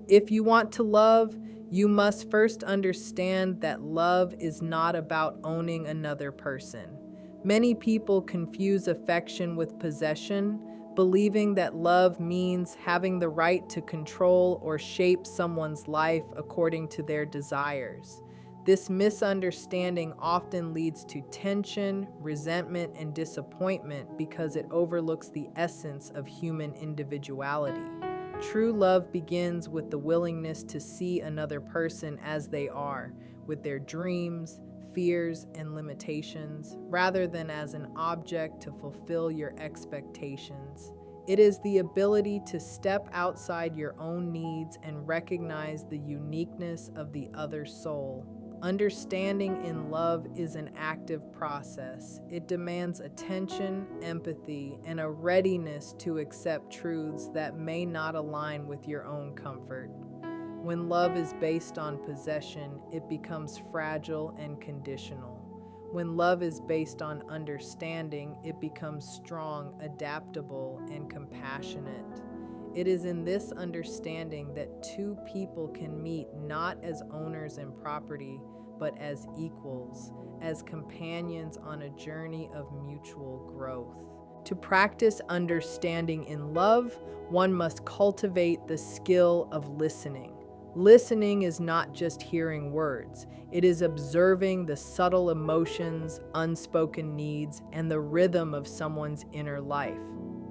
If you want to love, you must first understand that love is not about owning another person. Many people confuse affection with possession, believing that love means having the right to control or shape someone's life according to their desires. This misunderstanding often leads to tension, resentment, and disappointment because it overlooks the essence of human individuality. True love begins with the willingness to see another person as they are, with their dreams, fears, and limitations, rather than as an object to fulfill your expectations. It is the ability to step outside your own needs and recognize the uniqueness of the other soul. Understanding in love is an active process. It demands attention, empathy, and a readiness to accept truths that may not align with your own comfort. When love is based on possession, it becomes fragile and conditional. When love is based on understanding, it becomes strong, adaptable, and compassionate. It is in this understanding that two people can meet not as owners and property, but as equals, as companions on a journey of mutual growth. To practice understanding in love, one must cultivate the skill of listening. Listening is not just hearing words, it is observing the subtle emotions, unspoken needs, and the rhythm of someone's inner life.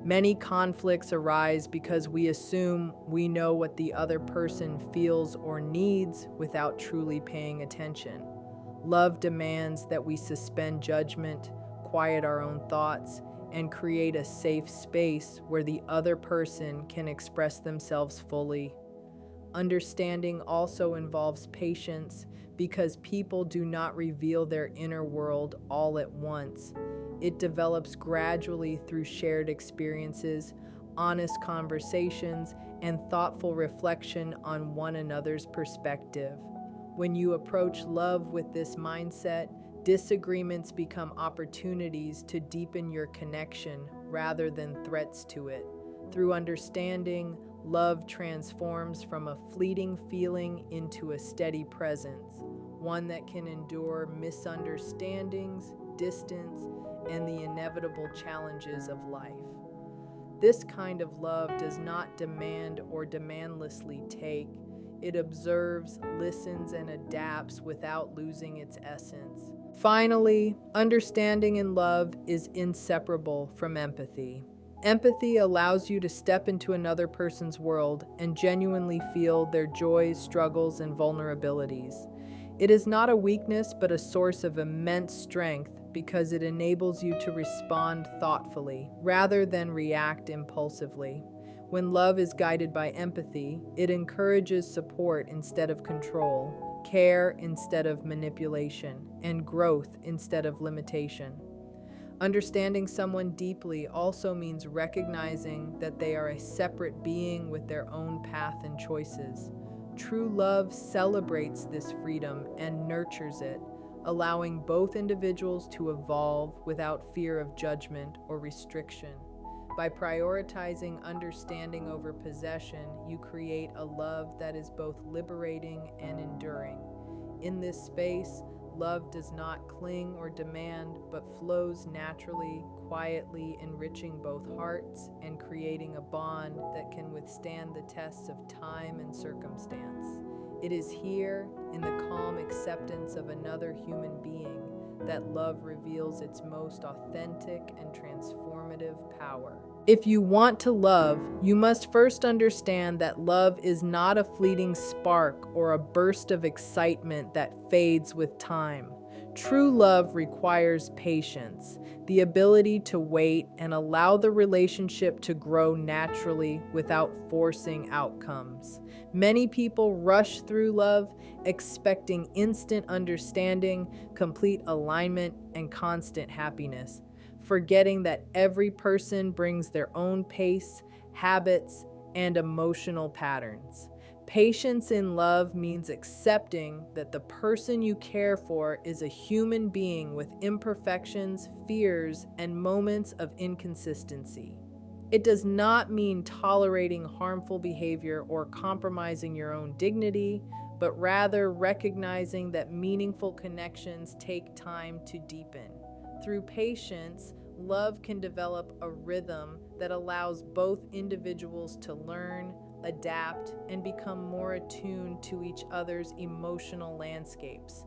Many conflicts arise because we assume we know what the other person feels or needs without truly paying attention. Love demands that we suspend judgment, quiet our own thoughts, and create a safe space where the other person can express themselves fully. Understanding also involves patience because people do not reveal their inner world all at once. It develops gradually through shared experiences, honest conversations, and thoughtful reflection on one another's perspective. When you approach love with this mindset, disagreements become opportunities to deepen your connection rather than threats to it. Through understanding, love transforms from a fleeting feeling into a steady presence, one that can endure misunderstandings, distance, and the inevitable challenges of life. This kind of love does not demand or demandlessly take. It observes, listens, and adapts without losing its essence. Finally, understanding in love is inseparable from empathy. Empathy allows you to step into another person's world and genuinely feel their joys, struggles, and vulnerabilities. It is not a weakness, but a source of immense strength because it enables you to respond thoughtfully rather than react impulsively. When love is guided by empathy, it encourages support instead of control, care instead of manipulation, and growth instead of limitation. Understanding someone deeply also means recognizing that they are a separate being with their own path and choices. True love celebrates this freedom and nurtures it, allowing both individuals to evolve without fear of judgment or restriction. By prioritizing understanding over possession, you create a love that is both liberating and enduring. In this space, love does not cling or demand, but flows naturally, quietly, enriching both hearts and creating a bond that can withstand the tests of time and circumstance. It is here, in the calm acceptance of another human being, that love reveals its most authentic and transformative power. If you want to love, you must first understand that love is not a fleeting spark or a burst of excitement that fades with time. True love requires patience, the ability to wait and allow the relationship to grow naturally without forcing outcomes. Many people rush through love, expecting instant understanding, complete alignment, and constant happiness, forgetting that every person brings their own pace, habits, and emotional patterns. Patience in love means accepting that the person you care for is a human being with imperfections, fears, and moments of inconsistency. It does not mean tolerating harmful behavior or compromising your own dignity, but rather recognizing that meaningful connections take time to deepen. Through patience, love can develop a rhythm that allows both individuals to learn, adapt, and become more attuned to each other's emotional landscapes.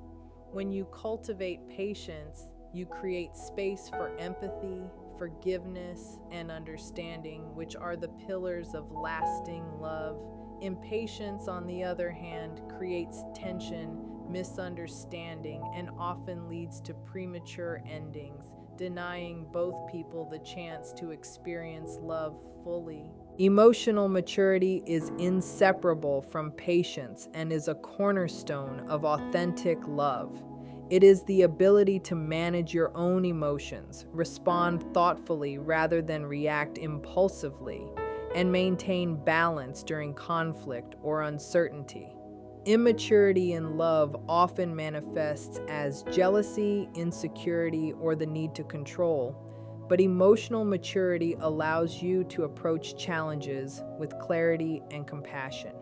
When you cultivate patience, you create space for empathy, forgiveness, and understanding, which are the pillars of lasting love. Impatience, on the other hand, creates tension, misunderstanding, and often leads to premature endings, denying both people the chance to experience love fully. Emotional maturity is inseparable from patience and is a cornerstone of authentic love. It is the ability to manage your own emotions, respond thoughtfully rather than react impulsively, and maintain balance during conflict or uncertainty. Immaturity in love often manifests as jealousy, insecurity, or the need to control, but emotional maturity allows you to approach challenges with clarity and compassion.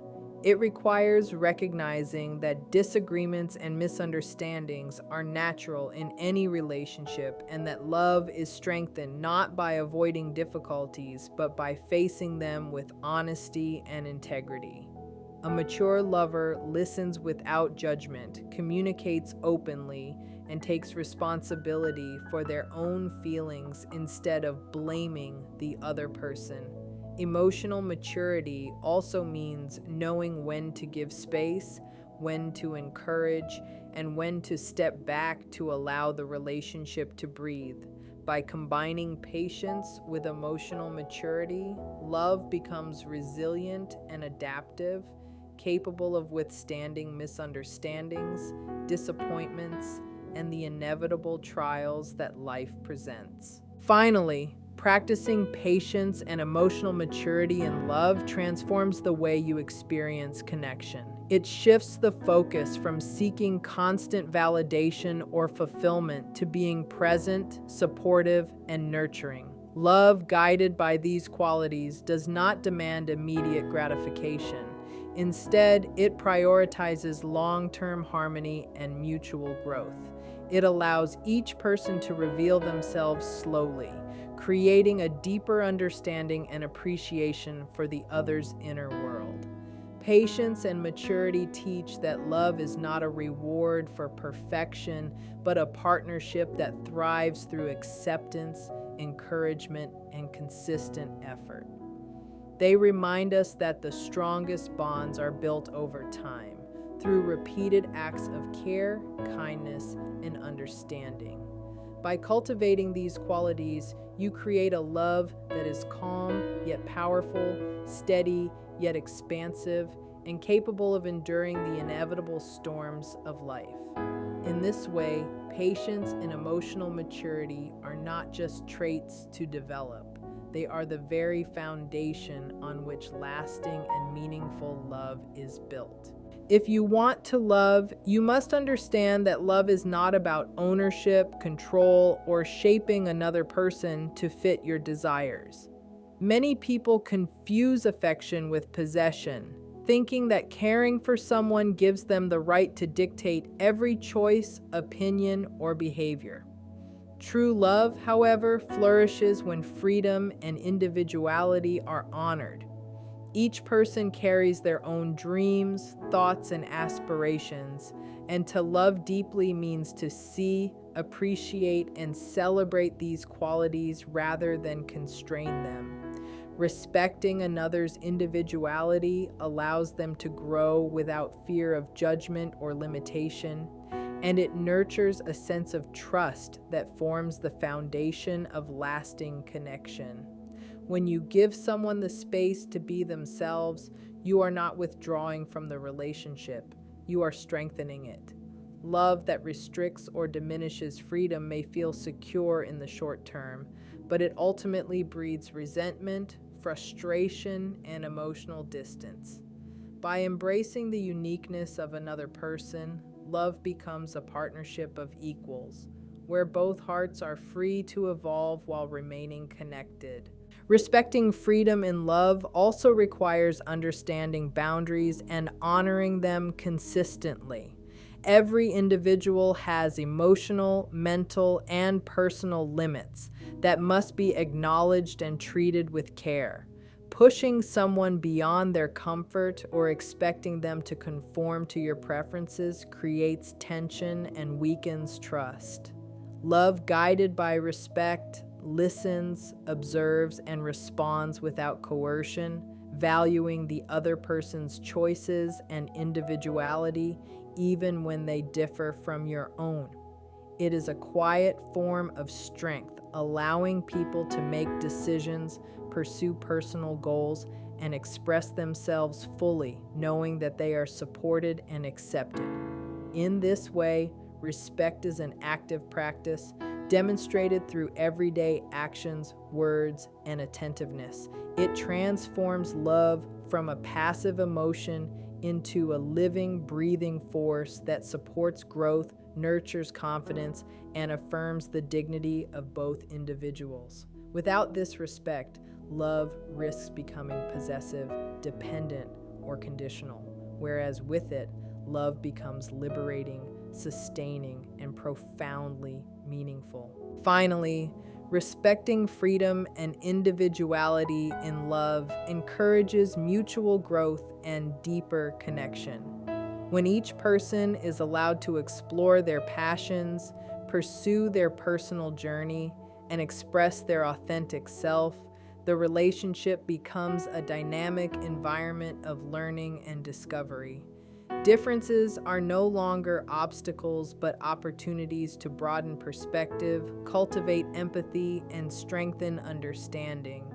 It requires recognizing that disagreements and misunderstandings are natural in any relationship and that love is strengthened not by avoiding difficulties, but by facing them with honesty and integrity. A mature lover listens without judgment, communicates openly, and takes responsibility for their own feelings instead of blaming the other person. Emotional maturity also means knowing when to give space, when to encourage, and when to step back to allow the relationship to breathe. By combining patience with emotional maturity, love becomes resilient and adaptive, capable of withstanding misunderstandings, disappointments, and the inevitable trials that life presents. Finally, practicing patience and emotional maturity in love transforms the way you experience connection. It shifts the focus from seeking constant validation or fulfillment to being present, supportive, and nurturing. Love guided by these qualities does not demand immediate gratification. Instead, it prioritizes long-term harmony and mutual growth. It allows each person to reveal themselves slowly, creating a deeper understanding and appreciation for the other's inner world. Patience and maturity teach that love is not a reward for perfection, but a partnership that thrives through acceptance, encouragement, and consistent effort. They remind us that the strongest bonds are built over time, through repeated acts of care, kindness, and understanding. By cultivating these qualities, you create a love that is calm yet powerful, steady yet expansive, and capable of enduring the inevitable storms of life. In this way, patience and emotional maturity are not just traits to develop. They are the very foundation on which lasting and meaningful love is built. If you want to love, you must understand that love is not about ownership, control, or shaping another person to fit your desires. Many people confuse affection with possession, thinking that caring for someone gives them the right to dictate every choice, opinion, or behavior. True love, however, flourishes when freedom and individuality are honored. Each person carries their own dreams, thoughts, and aspirations, and to love deeply means to see, appreciate, and celebrate these qualities rather than constrain them. Respecting another's individuality allows them to grow without fear of judgment or limitation, and it nurtures a sense of trust that forms the foundation of lasting connection. When you give someone the space to be themselves, you are not withdrawing from the relationship, you are strengthening it. Love that restricts or diminishes freedom may feel secure in the short term, but it ultimately breeds resentment, frustration, and emotional distance. By embracing the uniqueness of another person, love becomes a partnership of equals, where both hearts are free to evolve while remaining connected. Respecting freedom in love also requires understanding boundaries and honoring them consistently. Every individual has emotional, mental, and personal limits that must be acknowledged and treated with care. Pushing someone beyond their comfort or expecting them to conform to your preferences creates tension and weakens trust. Love guided by respect listens, observes, and responds without coercion, valuing the other person's choices and individuality even when they differ from your own. It is a quiet form of strength, allowing people to make decisions, pursue personal goals, and express themselves fully, knowing that they are supported and accepted. In this way, respect is an active practice, demonstrated through everyday actions, words, and attentiveness. It transforms love from a passive emotion into a living, breathing force that supports growth, nurtures confidence, and affirms the dignity of both individuals. Without this respect, love risks becoming possessive, dependent, or conditional, whereas with it, love becomes liberating, sustaining, and profoundly meaningful. Finally, respecting freedom and individuality in love encourages mutual growth and deeper connection. When each person is allowed to explore their passions, pursue their personal journey, and express their authentic self, the relationship becomes a dynamic environment of learning and discovery. Differences are no longer obstacles but opportunities to broaden perspective, cultivate empathy, and strengthen understanding.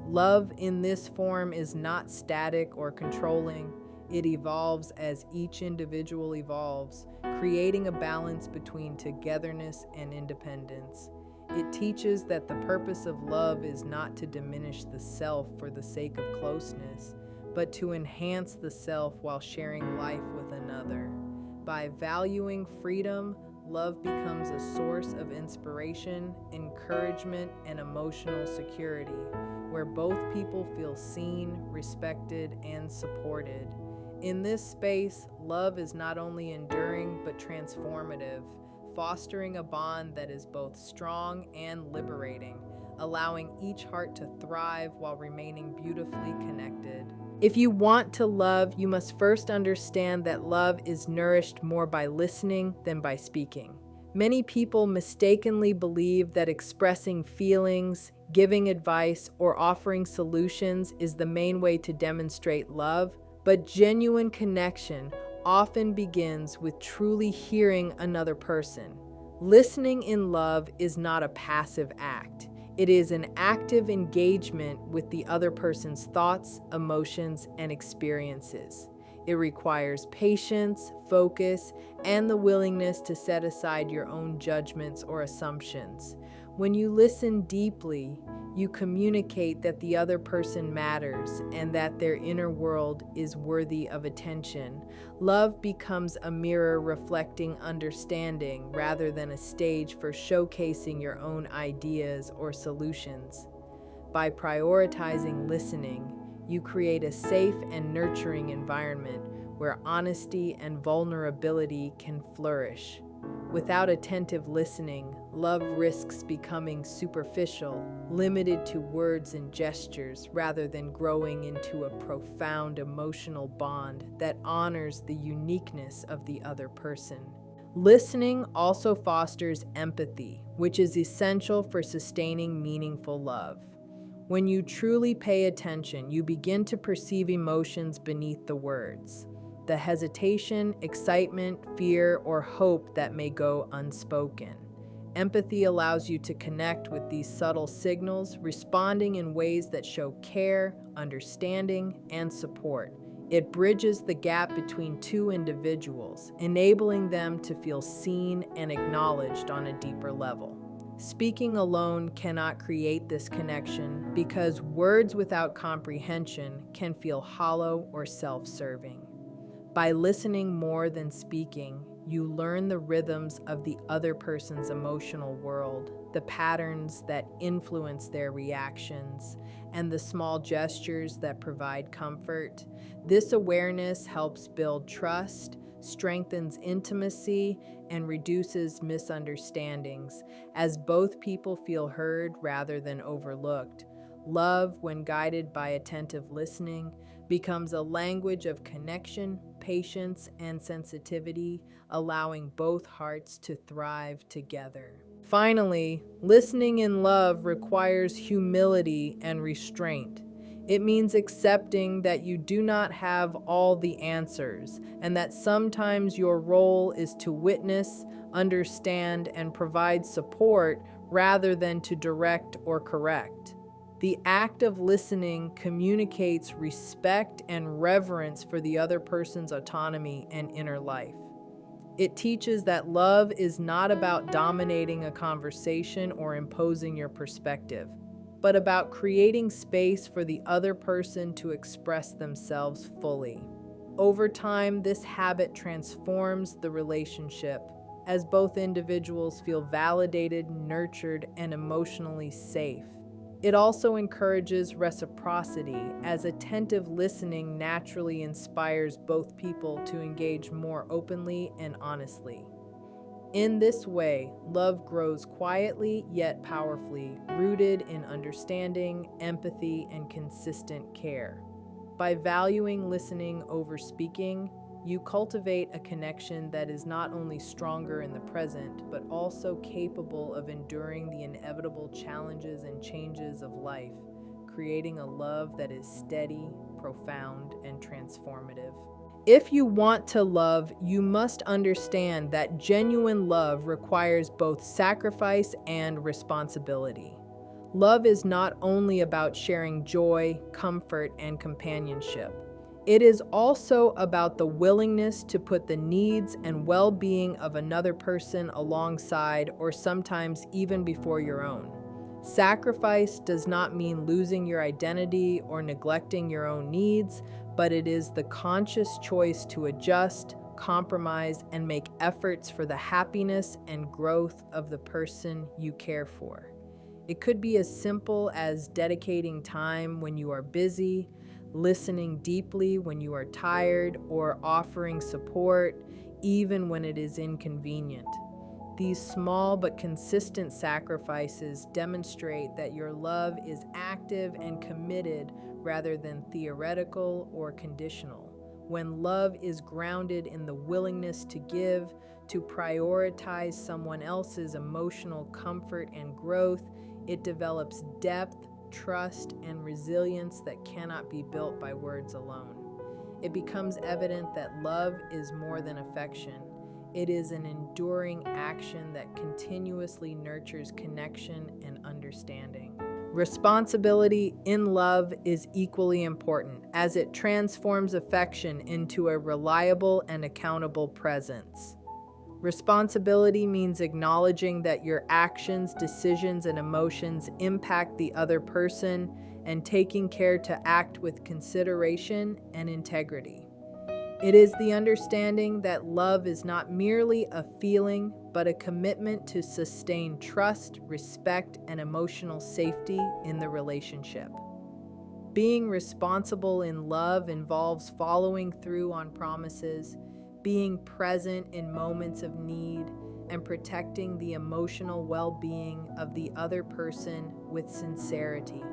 Love in this form is not static or controlling. It evolves as each individual evolves, creating a balance between togetherness and independence. It teaches that the purpose of love is not to diminish the self for the sake of closeness, but to enhance the self while sharing life with another. By valuing freedom, love becomes a source of inspiration, encouragement, and emotional security, where both people feel seen, respected, and supported. In this space, love is not only enduring but transformative, fostering a bond that is both strong and liberating, allowing each heart to thrive while remaining beautifully connected. If you want to love, you must first understand that love is nourished more by listening than by speaking. Many people mistakenly believe that expressing feelings, giving advice, or offering solutions is the main way to demonstrate love, but genuine connection often begins with truly hearing another person. Listening in love is not a passive act. It is an active engagement with the other person's thoughts, emotions, and experiences. It requires patience, focus, and the willingness to set aside your own judgments or assumptions. When you listen deeply, you communicate that the other person matters and that their inner world is worthy of attention. Love becomes a mirror reflecting understanding rather than a stage for showcasing your own ideas or solutions. By prioritizing listening, you create a safe and nurturing environment where honesty and vulnerability can flourish. Without attentive listening, love risks becoming superficial, limited to words and gestures, rather than growing into a profound emotional bond that honors the uniqueness of the other person. Listening also fosters empathy, which is essential for sustaining meaningful love. When you truly pay attention, you begin to perceive emotions beneath the words. The hesitation, excitement, fear, or hope that may go unspoken. Empathy allows you to connect with these subtle signals, responding in ways that show care, understanding, and support. It bridges the gap between two individuals, enabling them to feel seen and acknowledged on a deeper level. Speaking alone cannot create this connection because words without comprehension can feel hollow or self-serving. By listening more than speaking, you learn the rhythms of the other person's emotional world, the patterns that influence their reactions, and the small gestures that provide comfort. This awareness helps build trust, strengthens intimacy, and reduces misunderstandings, as both people feel heard rather than overlooked. Love, when guided by attentive listening, becomes a language of connection, patience, and sensitivity, allowing both hearts to thrive together. Finally, listening in love requires humility and restraint. It means accepting that you do not have all the answers, and that sometimes your role is to witness, understand, and provide support rather than to direct or correct. The act of listening communicates respect and reverence for the other person's autonomy and inner life. It teaches that love is not about dominating a conversation or imposing your perspective, but about creating space for the other person to express themselves fully. Over time, this habit transforms the relationship as both individuals feel validated, nurtured, and emotionally safe. It also encourages reciprocity, as attentive listening naturally inspires both people to engage more openly and honestly. In this way, love grows quietly yet powerfully, rooted in understanding, empathy, and consistent care. By valuing listening over speaking, you cultivate a connection that is not only stronger in the present, but also capable of enduring the inevitable challenges and changes of life, creating a love that is steady, profound, and transformative. If you want to love, you must understand that genuine love requires both sacrifice and responsibility. Love is not only about sharing joy, comfort, and companionship. It is also about the willingness to put the needs and well-being of another person alongside, or sometimes even before your own. Sacrifice does not mean losing your identity or neglecting your own needs, but it is the conscious choice to adjust, compromise, and make efforts for the happiness and growth of the person you care for. It could be as simple as dedicating time when you are busy, listening deeply when you are tired, or offering support even when it is inconvenient. These small but consistent sacrifices demonstrate that your love is active and committed rather than theoretical or conditional. When love is grounded in the willingness to give, to prioritize someone else's emotional comfort and growth, it develops depth, trust, and resilience that cannot be built by words alone. It becomes evident that love is more than affection. It is an enduring action that continuously nurtures connection and understanding. Responsibility in love is equally important, as it transforms affection into a reliable and accountable presence. Responsibility means acknowledging that your actions, decisions, and emotions impact the other person, and taking care to act with consideration and integrity. It is the understanding that love is not merely a feeling, but a commitment to sustain trust, respect, and emotional safety in the relationship. Being responsible in love involves following through on promises, being present in moments of need, and protecting the emotional well-being of the other person with sincerity.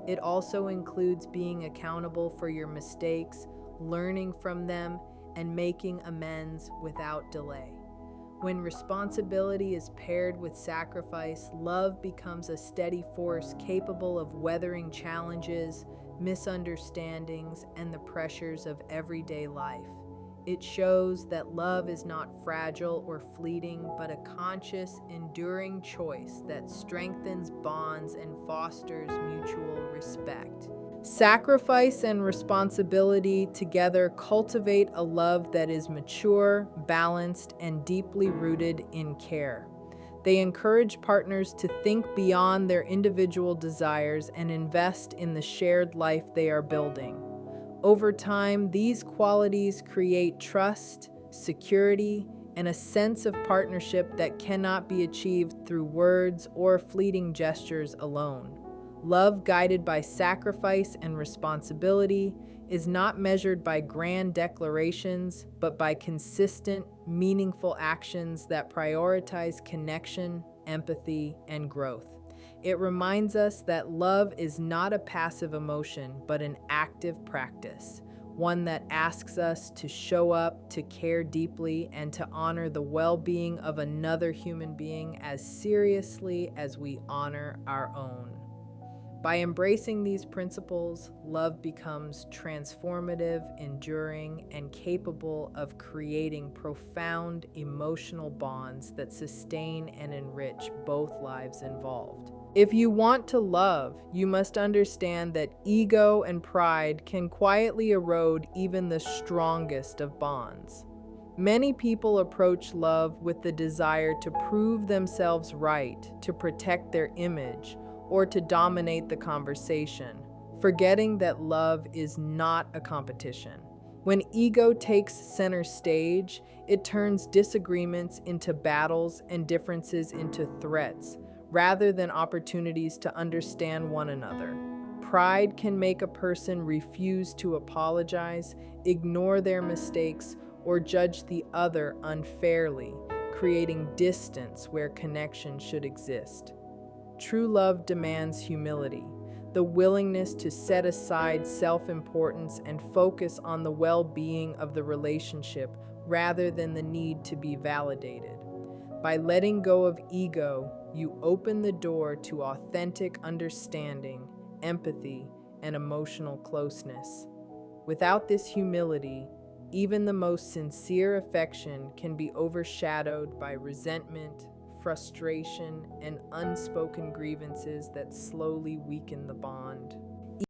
It also includes being accountable for your mistakes, learning from them, and making amends without delay. When responsibility is paired with sacrifice, love becomes a steady force capable of weathering challenges, misunderstandings, and the pressures of everyday life. It shows that love is not fragile or fleeting, but a conscious, enduring choice that strengthens bonds and fosters mutual respect. Sacrifice and responsibility together cultivate a love that is mature, balanced, and deeply rooted in care. They encourage partners to think beyond their individual desires and invest in the shared life they are building. Over time, these qualities create trust, security, and a sense of partnership that cannot be achieved through words or fleeting gestures alone. Love guided by sacrifice and responsibility is not measured by grand declarations, but by consistent, meaningful actions that prioritize connection, empathy, and growth. It reminds us that love is not a passive emotion, but an active practice, one that asks us to show up, to care deeply, and to honor the well-being of another human being as seriously as we honor our own. By embracing these principles, love becomes transformative, enduring, and capable of creating profound emotional bonds that sustain and enrich both lives involved. If you want to love, you must understand that ego and pride can quietly erode even the strongest of bonds. Many people approach love with the desire to prove themselves right, to protect their image, or to dominate the conversation, forgetting that love is not a competition. When ego takes center stage, it turns disagreements into battles and differences into threats, rather than opportunities to understand one another. Pride can make a person refuse to apologize, ignore their mistakes, or judge the other unfairly, creating distance where connection should exist. True love demands humility, the willingness to set aside self-importance and focus on the well-being of the relationship rather than the need to be validated. By letting go of ego, you open the door to authentic understanding, empathy, and emotional closeness. Without this humility, even the most sincere affection can be overshadowed by resentment, frustration, and unspoken grievances that slowly weaken the bond.